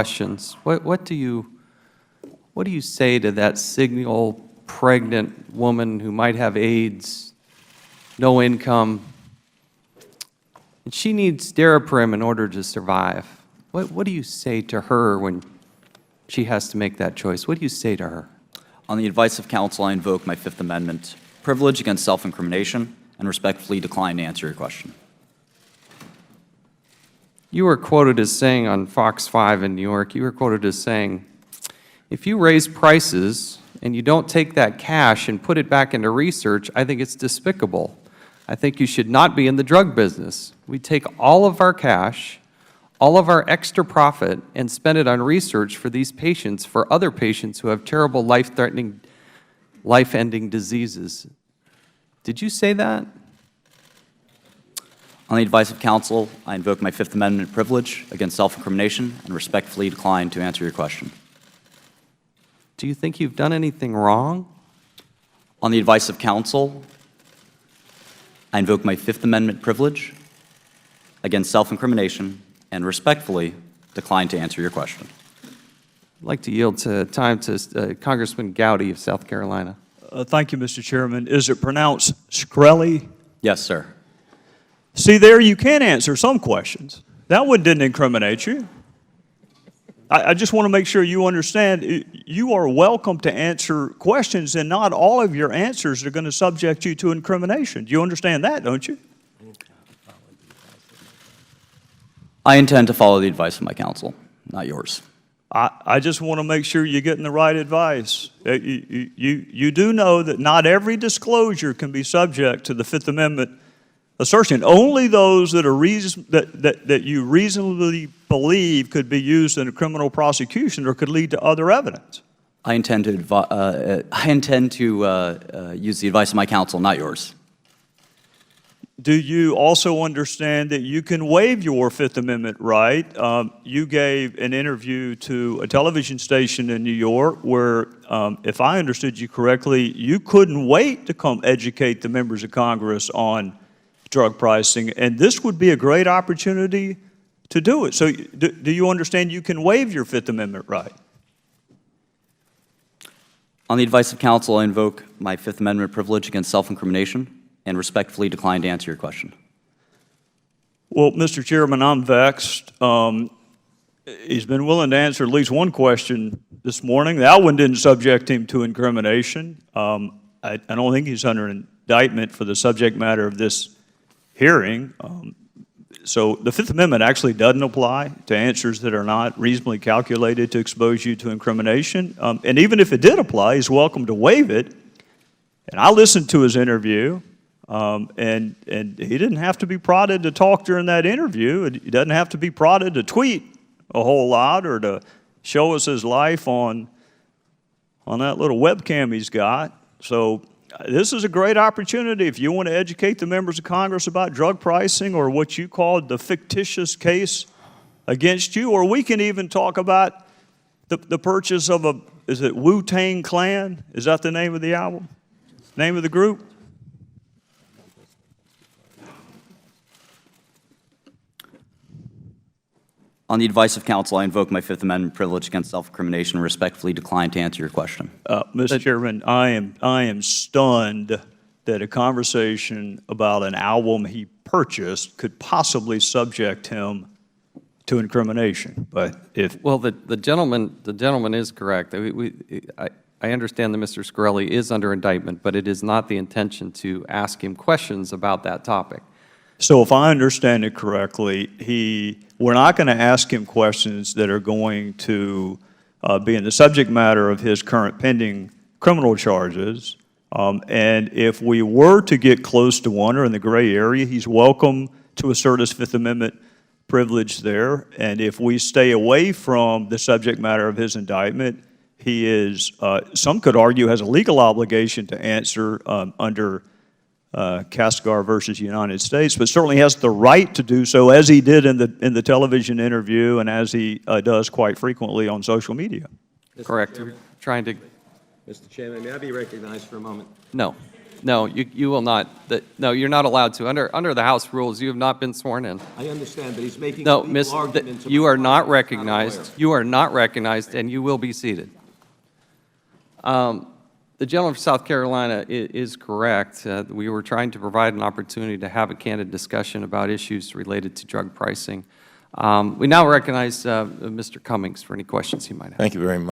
questions. What do you say to that single pregnant woman who might have AIDS, no income, and she needs Daraprim in order to survive? What do you say to her when she has to make that choice? What do you say to her? On the advice of counsel, I invoke my Fifth Amendment privilege against self-incrimination and respectfully decline to answer your question. You were quoted as saying on Fox 5 in New York, you were quoted as saying, if you raise prices and you don't take that cash and put it back into research, I think it's despicable. I think you should not be in the drug business. We take all of our cash, all of our extra profit, and spend it on research for these patients, for other patients who have terrible life-threatening, life-ending diseases. Did you say that? On the advice of counsel, I invoke my Fifth Amendment privilege against self-incrimination and respectfully decline to answer your question. Do you think you've done anything wrong? On the advice of counsel, I invoke my Fifth Amendment privilege against self-incrimination and respectfully decline to answer your question. I'd like to yield time to Congressman Gowdy of South Carolina. Thank you, Mr. Chairman. Is it pronounced Shkreli? Yes, sir. See, there you can answer some questions. That one didn't incriminate you. I just want to make sure you understand you are welcome to answer questions, and not all of your answers are going to subject you to incrimination. You understand that, don't you? I intend to follow the advice of my counsel, not yours. I just want to make sure you're getting the right advice. You do know that not every disclosure can be subject to the Fifth Amendment assertion. Only those that are that you reasonably believe could be used in a criminal prosecution or could lead to other evidence. I intend to use the advice of my counsel, not yours. Do you also understand that you can waive your Fifth Amendment right? You gave an interview to a television station in New York where, if I understood you correctly, you couldn't wait to come educate the members of Congress on drug pricing, and this would be a great opportunity to do it. So do you understand you can waive your Fifth Amendment right? On the advice of counsel, I invoke my Fifth Amendment privilege against self-incrimination and respectfully decline to answer your question. Well, Mr. Chairman, I'm vexed. He's been willing to answer at least one question this morning. That one didn't subject him to incrimination. I don't think he's under indictment for the subject matter of this hearing. So the Fifth Amendment actually doesn't apply to answers that are not reasonably calculated to expose you to incrimination. And even if it did apply, he's welcome to waive it. And I listened to his interview, and he didn't have to be prodded to talk during that interview. He doesn't have to be prodded to tweet a whole lot or to show us his life on that little webcam he's got. So this is a great opportunity if you want to educate the members of Congress about drug pricing or what you called the fictitious case against you, or we can even talk about the purchase of is it Wu-Tang Clan? Is that the name of the album? Name of the group? On the advice of counsel, I invoke my Fifth Amendment privilege against self-incrimination and respectfully decline to answer your question. Mr. Chairman, I am stunned that a conversation about an album he purchased could possibly subject him to incrimination. But if well, the gentleman is correct. I understand that Mr. Shkreli is under indictment, but it is not the intention to ask him questions about that topic. So if I understand it correctly, we're not going to ask him questions that are going to be in the subject matter of his current pending criminal charges. And if we were to get close to one or in the gray area, he's welcome to assert his Fifth Amendment privilege there. And if we stay away from the subject matter of his indictment, he is, some could argue, has a legal obligation to answer under Kasgar versus United States, but certainly has the right to do so, as he did in the television interview and as he does quite frequently on social media. Correct. We're trying to. Mr. Chairman, may I be recognized for a moment? No. No, you will not. No, you're not allowed to. Under the House rules, you have not been sworn in. I understand, but he's making No, legal miss, arguments. you about are not why he's aware. recognized. You are not recognized, and you will be seated. The gentleman from South Carolina is correct. We were trying to provide an opportunity to have a candid discussion about issues related to drug pricing. We now recognize Mr. Cummings for any questions he might have. Thank you very much.